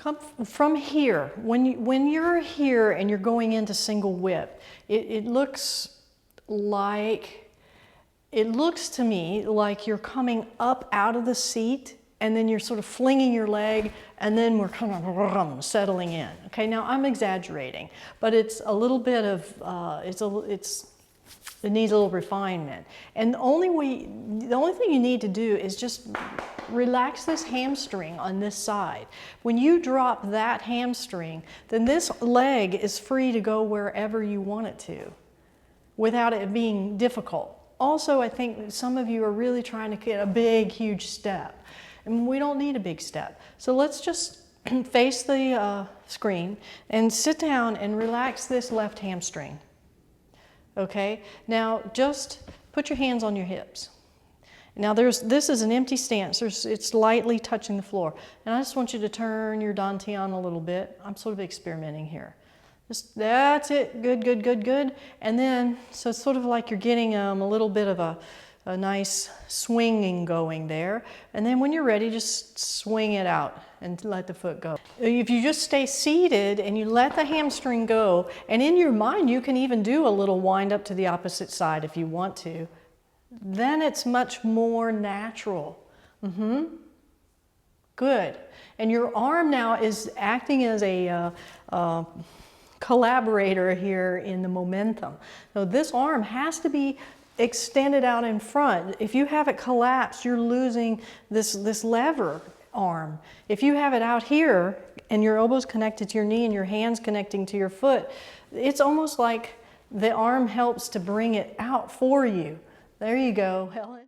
Come from here. When you're here and you're going into single whip, it looks to me like you're coming up out of the seat, and then you're sort of flinging your leg, and then we're kind of settling in. Okay, now I'm exaggerating, but it's a little bit of it needs a little refinement. And the only thing you need to do is just relax this hamstring on this side. When you drop that hamstring, then this leg is free to go wherever you want it to without it being difficult. Also, I think some of you are really trying to get a big, huge step. And we don't need a big step. So let's just face the screen and sit down and relax this left hamstring. Okay, now just put your hands on your hips. Now this is an empty stance. It's lightly touching the floor. And I just want you to turn your dantian a little bit. I'm sort of experimenting here. That's it, good, good, good, good. And then, so it's sort of like you're getting a little bit of a nice swinging going there. And then when you're ready, just swing it out and let the foot go. If you just stay seated and you let the hamstring go, and in your mind you can even do a little wind up to the opposite side if you want to, then it's much more natural. Good. And your arm now is acting as a collaborator here in the momentum. So this arm has to be extended out in front. If you have it collapsed, you're losing this lever arm. If you have it out here and your elbow's connected to your knee and your hand's connecting to your foot, it's almost like the arm helps to bring it out for you. There you go, Helen.